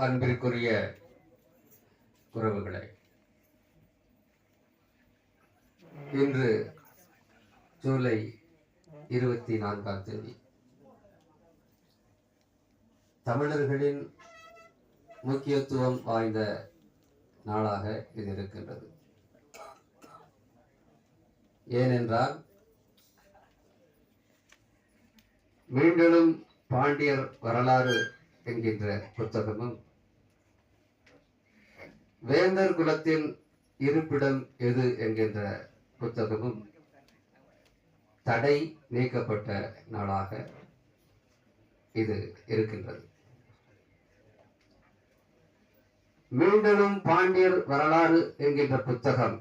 அன்பிற்குரிய உறவுகளை, இன்று ஜூலை 24ஆம் தேதி தமிழர்களின் முக்கியத்துவம் வாய்ந்த நாளாக இது இருக்கின்றது. ஏனென்றால் மீண்டும் பாண்டியர் வரலாறு என்கின்ற புத்தகமும், வேந்தர் குலத்தின் இருப்பிடம் எது என்கின்ற புத்தகமும் தடை நீக்கப்பட்ட நாளாக இது இருக்கின்றது. மீண்டும் பாண்டியர் வரலாறு என்கின்ற புத்தகம்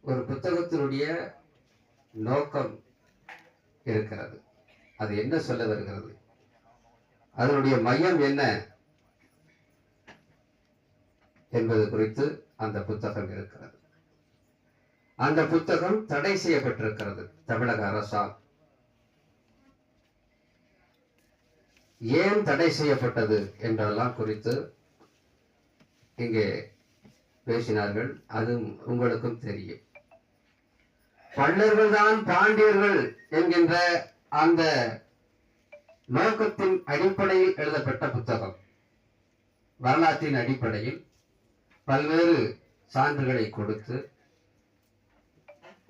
ஒரு புத்தகத்தினுடைய நோக்கம் இருக்கிறது. அது என்ன சொல்ல வருகிறது, அதனுடைய மையம் என்ன என்பது குறித்து அந்த புத்தகம் இருக்கிறது. அந்த புத்தகம் தடை செய்யப்பட்டிருக்கிறது தமிழக அரசால். ஏன் தடை செய்யப்பட்டது என்றெல்லாம் குறித்து இங்கே பேசினார்கள். அது உங்களுக்கும் தெரியும். பல்லர்கள் தான் பாண்டியர்கள் என்கின்ற அந்த நோக்கத்தின் அடிப்படையில் எழுதப்பட்ட புத்தகம். வரலாற்றின் அடிப்படையில் பல்வேறு சான்றுகளை கொடுத்து,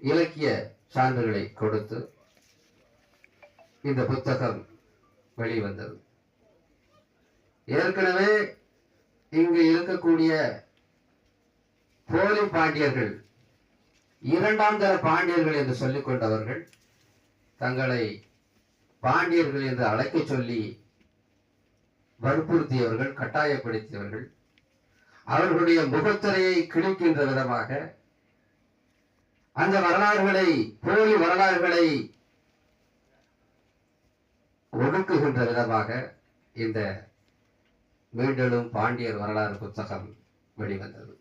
இலக்கிய சான்றுகளை கொடுத்து இந்த புத்தகம் வெளிவந்தது. ஏற்கனவே இங்கு இருக்கக்கூடிய போலி பாண்டியர்கள், இரண்டாம் தர பாண்டியர்கள் என்று சொல்லிக் கொண்டவர்கள், தங்களை பாண்டியர்கள் என்று அழைக்க சொல்லி வற்புறுத்தியவர்கள், கட்டாயப்படுத்தியவர்கள், அவர்களுடைய முகத்திரையை கிழிக்கின்ற விதமாக அந்த வரலாறுகளை, போலி வரலாறுகளை ஒடுக்குகின்ற விதமாக இந்த மீண்டும் பாண்டியர் வரலாறு புத்தகம் வெளிவந்தது.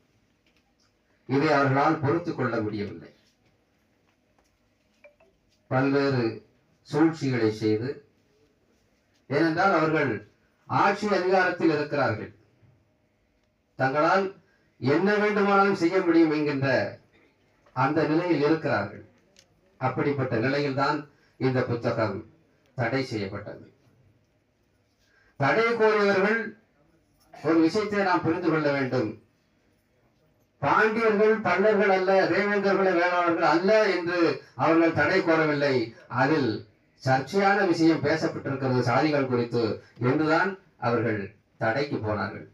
இதை அவர்களால் பொறுத்துக் கொள்ள முடியவில்லை. பல்வேறு சூழ்ச்சிகளை செய்து, ஏனென்றால் அவர்கள் ஆட்சி அதிகாரத்தில் இருக்கிறார்கள், தங்களால் என்ன வேண்டுமானாலும் செய்ய முடியும் என்கின்ற அந்த நிலையில் இருக்கிறார்கள். அப்படிப்பட்ட நிலையில்தான் இந்த புத்தகம் தடை செய்யப்பட்டது. தடை கோரியவர்கள் ஒரு விஷயத்தை நாம் புரிந்து கொள்ள வேண்டும். பாண்டியர்கள் பல்லர்கள் அல்ல, தேவேந்தர்கள் வேளாளர்கள் அல்ல என்று அவர்கள் தடை கோரவில்லை. அதில் சர்ச்சையான விஷயம் பேசப்பட்டிருக்கிறது சாதிகள் குறித்து என்றுதான் அவர்கள் தடைக்கு போனார்கள்.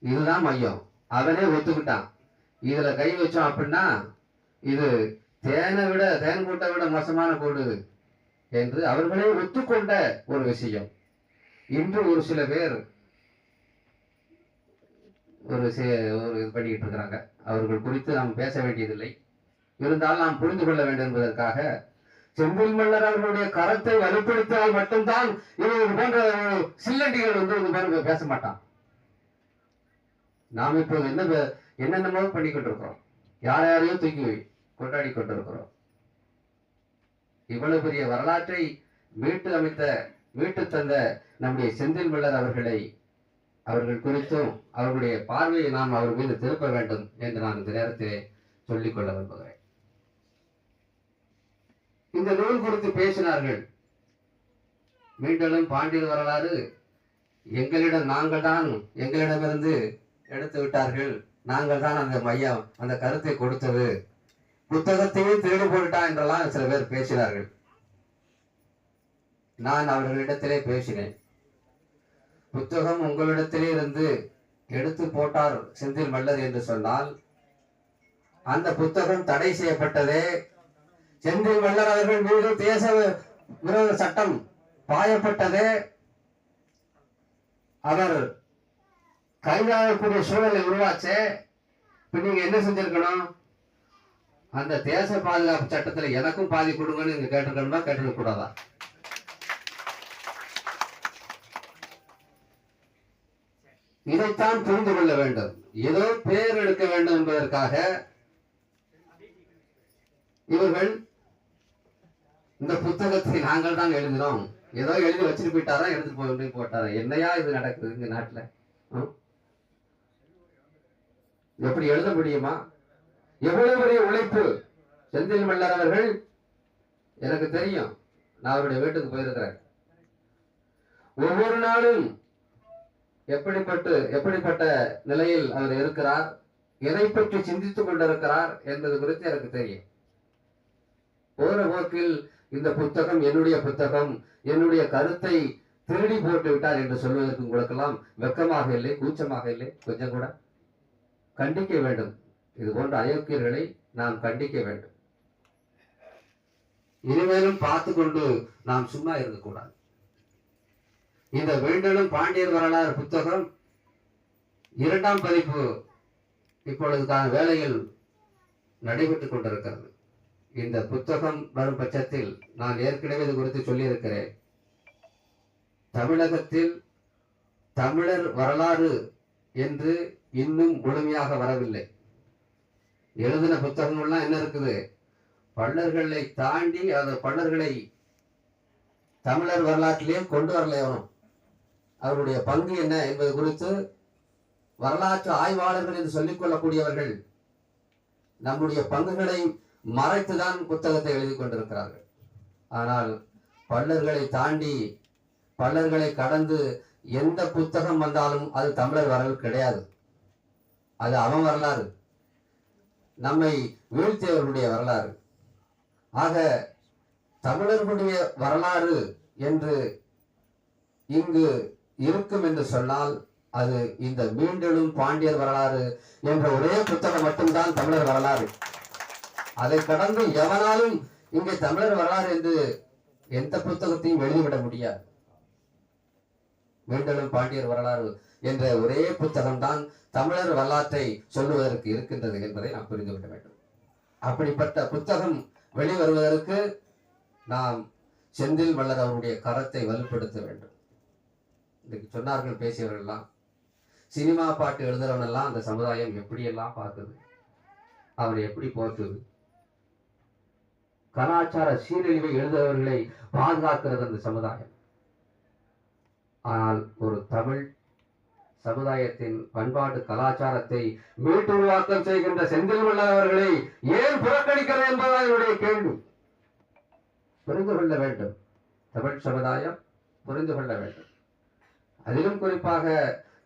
இதுதான் மையம். அவனே ஒத்துக்கிட்டான். இதுல கை வச்சோம் அப்படின்னா இது தேன் கூட்டை விட மோசமான கூடு என்று அவர்களே ஒத்துக்கொண்ட ஒரு விஷயம். இன்று ஒரு சில பேர் ஒரு இது பண்ணிக்கிட்டு இருக்கிறாங்க. அவர்கள் குறித்து நாம் பேச வேண்டியதில்லை. இருந்தாலும் நாம் புரிந்து கொள்ள வேண்டும் என்பதற்காக செந்தில் மன்னர் அவர்களுடைய கரத்தை வலுப்படுத்தினால் மட்டும்தான் இது போன்ற சில்லண்டிகள் இது போன்ற பேச மாட்டான். நாம் இப்போது என்னென்னமோ பண்ணிக்கிட்டு இருக்கிறோம். யாரையோ தூக்கி கொண்டாடி கொண்டிருக்கிறோம். இவ்வளவு பெரிய வரலாற்றை மீட்டு தந்த நம்முடைய செந்தில் மன்னர் அவர்கள் குறித்தும் அவர்களுடைய பார்வையை நாம் அவர் மீது திருப்ப வேண்டும் என்று நான் இந்த நேரத்திலே சொல்லிக்கொள்ள விரும்புகிறேன். இந்த நூல் குறித்து பேசினார்கள். மீண்டும் பாண்டியர் வரலாறு எங்களிடமிருந்து எடுத்து விட்டார்கள், நாங்கள் தான் அந்த மையம் அந்த கருத்தை கொடுத்தது, புத்தகத்தையே திருடி போட்டா என்றெல்லாம் சில பேர் பேசினார்கள். நான் அவர்களிடத்திலே பேசினேன். புத்தகம் உங்களிடத்திலே இருந்து எடுத்து போட்டார் செந்தில் மன்னர் என்று சொன்னால், அந்த புத்தகம் தடை செய்யப்பட்டதே செந்தில் மன்னர் அவர்கள் மீது தேச விரோத சட்டம் பாயப்பட்டதே அவர் கைதாகக்கூடிய சூழலை உருவாச்சே. இப்ப நீங்க என்ன செஞ்சிருக்கணும், அந்த தேச பாதுகாப்பு சட்டத்துல எனக்கும் பாதி கொடுங்கன்னு நீங்க கேட்டிருக்கணுமா, கேட்டிருக்க கூடாதா? இதைத்தான் புரிந்து கொள்ள வேண்டும். ஏதோ பேர் எடுக்க வேண்டும் என்பதற்காக இவர்கள் இந்த புத்தகத்தை நாங்கள் தான் எழுதினோம் ஏதோ எழுதி வச்சுட்டு போயிட்டாரா, எடுத்துட்டு போய் போட்டாரா? என்னையா இது நடக்குது இந்த நாட்டுல? எப்படி எழுத முடியுமா? எவ்வளவு பெரிய உழைப்பு! செந்தில் மல்லர் அவர்கள், எனக்கு தெரியும், நான் அவருடைய வீட்டுக்கு போயிருக்கிறேன். ஒவ்வொரு நாளும் எப்படிப்பட்ட நிலையில் அவர் இருக்கிறார், எதை பற்றி சிந்தித்துக் கொண்டிருக்கிறார் என்பது குறித்து எனக்கு தெரியும். போற போக்கில் இந்த புத்தகம் என்னுடைய புத்தகம், என்னுடைய கருத்தை திருடி போட்டு விட்டார் என்று சொல்வதற்கு உங்களுக்கெல்லாம் வெக்கமாக இல்லை, கூச்சமாக இல்லை? கொஞ்சம் கூட கண்டிக்க வேண்டும். இது போன்ற அயோக்கியர்களை நாம் கண்டிக்க வேண்டும். இனிமேலும் பார்த்து கொண்டு நாம் சும்மா இருக்கக்கூடாது. இந்த வேண்டலும் பாண்டியர் வரலாறு புத்தகம் 2ஆம் பதிப்பு இப்பொழுதுக்கான வேலையில் நடைபெற்றுக் கொண்டிருக்கிறது. இந்த புத்தகம் வரும் பட்சத்தில், நான் ஏற்கனவே இது குறித்து சொல்லியிருக்கிறேன், தமிழகத்தில் தமிழர் வரலாறு என்று இன்னும் முழுமையாக வரவில்லை. எழுதின புத்தகங்கள்லாம் என்ன இருக்குது? பல்லர்களை தாண்டி அந்த பல்லர்களை தமிழர் வரலாற்றிலே கொண்டு வரல. அவருடைய பங்கு என்ன என்பது குறித்து வரலாற்று ஆய்வாளர்கள் என்று சொல்லிக் கொள்ளக்கூடியவர்கள் நம்முடைய பங்குகளை மறைத்துதான் புத்தகத்தை எழுதி கொண்டிருக்கிறார்கள். ஆனால் பல்லர்களை தாண்டி, பல்லர்களை கடந்து எந்த புத்தகம் வந்தாலும் அது தமிழர் வரலாறு கிடையாது. அது அவன் வரலாறு, நம்மை வீழ்த்தியவர்களுடைய வரலாறு. ஆக தமிழர்களுடைய வரலாறு என்று இங்கு இருக்கும் என்று சொன்னால் அது இந்த மீண்டெழும் பாண்டியர் வரலாறு என்ற ஒரே புத்தகம் மட்டும்தான் தமிழர் வரலாறு. அதை கடந்து எவனாலும் இங்கே தமிழர் வரலாறு என்று எந்த புத்தகத்தையும் எழுதிவிட முடியாது. மீண்டெழும் பாண்டியர் வரலாறு என்ற ஒரே புத்தகம் தான் தமிழர் வரலாற்றை சொல்லுவதற்கு இருக்கின்றது என்பதை நாம் புரிந்துவிட வேண்டும். அப்படிப்பட்ட புத்தகம் வெளிவருவதற்கு நாம் செந்தில் மல்லர் அவருடைய கரத்தை வலுப்படுத்த வேண்டும். இன்னைக்கு சொன்னார்கள் பேசியவர்கள்லாம், சினிமா பாட்டு எழுதுறவனெல்லாம் அந்த சமுதாயம் எப்படியெல்லாம் பார்க்குது, அவனை எப்படி போற்றுது, கலாச்சார சீரழிவை எழுதுறவர்களை பாதுகாக்கிறது அந்த சமுதாயம். ஆனால் ஒரு தமிழ் சமுதாயத்தின் பண்பாட்டு கலாச்சாரத்தை மீட்டுருவாக்கம் செய்கின்ற செந்தில் மல்லர் அவர்களை ஏன் புறக்கணிக்கிறது என்பதுதான் என்னுடைய கேள்வி. புரிந்து கொள்ள வேண்டும், தமிழ் சமுதாயம் புரிந்து கொள்ள வேண்டும். அதிலும் குறிப்பாக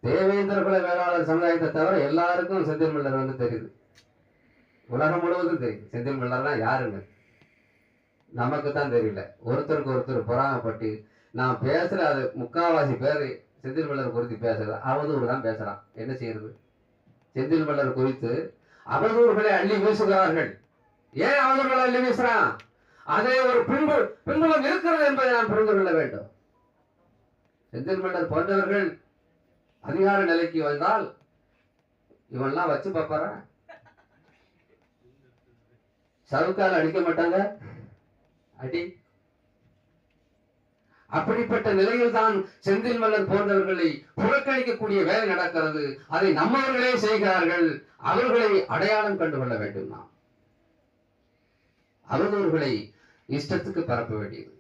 தேவேந்திர குல வேளாளர் சமுதாயத்தை தவிர எல்லாருக்கும் செந்தில் மல்லர் தெரியுது. உலகம் முழுவதும் தெரியுது செந்தில் மல்லர்னா யாருன்னு. நமக்கு தான் தெரியல. ஒருத்தருக்கு ஒருத்தர் பொறாமப்பட்டு நான் பேசுற அது முக்காவாசி பேர் செந்தில் மல்லர் குறித்து பேசுறது அவதூறு தான் பேசுறான். என்ன செய்யறது? செந்தில் மல்லர் குறித்து அவதூறுகளை அள்ளி வீசுகிறார்கள். ஏன் அவதூறுகளை அள்ளி வீசுறான்? அதே ஒரு பின்புலம் இருக்கிறது என்பதை நாம் புரிந்து கொள்ள வேண்டும். செந்தில் மல்லர் போன்றவர்கள் அதிகார நிலைக்கு வந்தால் இவன்லாம் வச்சு பார்ப்பார, சவுக்கால் அடிக்க மாட்டாங்க, அடி. அப்படிப்பட்ட நிலையில் தான் செந்தில் மல்லர் போன்றவர்களை புறக்கணிக்கக்கூடிய வேலை நடக்கிறது. அதை நம்மவர்களே செய்கிறார்கள். அவர்களை அடையாளம் கண்டுகொள்ள வேண்டும். நாம் அவர்களை இஷ்டத்துக்கு பரப்ப வேண்டியது.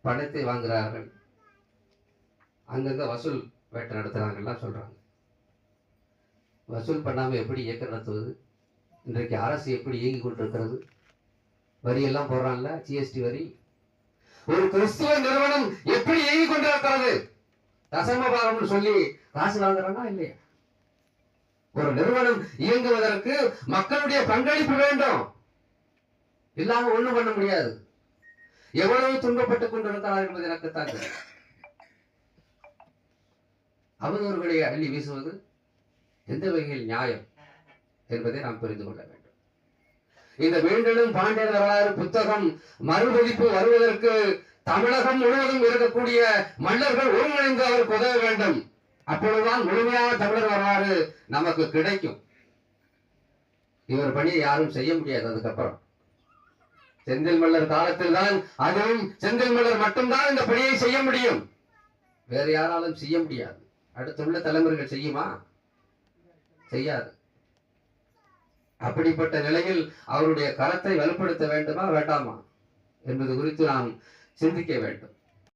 பணத்தை வாங்குகிறார்கள், அங்கங்க வசூல் வேட்டை நடத்துறாங்கலாம் சொல்றாங்க. வசூல் பண்ணாம எப்படி இயக்கம் நடத்துவது? இன்றைக்கு அரசு எப்படி இயங்கி கொண்டிருக்கிறது? வரியெல்லாம் போடுறாங்கல்ல, ஜிஎஸ்டி வரி. ஒரு கிறிஸ்துவ நிறுவனம் எப்படி இயங்கி கொண்டிருக்கிறது? தசமபாகம் சொல்லி காசு வாங்குறானா இல்லையா? ஒரு நிறுவனம் இயங்குவதற்கு மக்களுடைய பங்களிப்பு வேண்டும். இல்லாம ஒண்ணும் பண்ண முடியாது. எவ்வளவு துன்பப்பட்டுக் கொண்டிருக்கிறார் என்பது எனக்குத்தான் தெரியும். அவதூறுகளை அள்ளி வீசுவது எந்த வகையில் நியாயம் என்பதை நாம் புரிந்து கொள்ள வேண்டும். இந்த மீண்டெழும் பாண்டியர் வரலாறு புத்தகம் மறுபதிப்பு வருவதற்கு தமிழகம் முழுவதும் இருக்கக்கூடிய மன்னர்கள் ஒருங்கிணைந்து அவருக்கு உதவ வேண்டும். அப்பொழுதுதான் முழுமையான தமிழர் வரலாறு நமக்கு கிடைக்கும். இவர் பணியை யாரும் செய்ய முடியாது. அதுக்கப்புறம் செந்தில் மல்லர் காலத்தில் தான், அதுவும் செந்தில் மல்லர் மட்டும்தான் இந்த பணியை செய்ய முடியும். வேறு யாராலும் செய்ய முடியாது. அடுத்துள்ள தலைமுறைகள் செய்யுமா? செய்யாது. அப்படிப்பட்ட நிலையில் அவருடைய கரத்தை வலுப்படுத்த வேண்டுமா வேண்டாமா என்பது குறித்து நாம் சிந்திக்க வேண்டும்.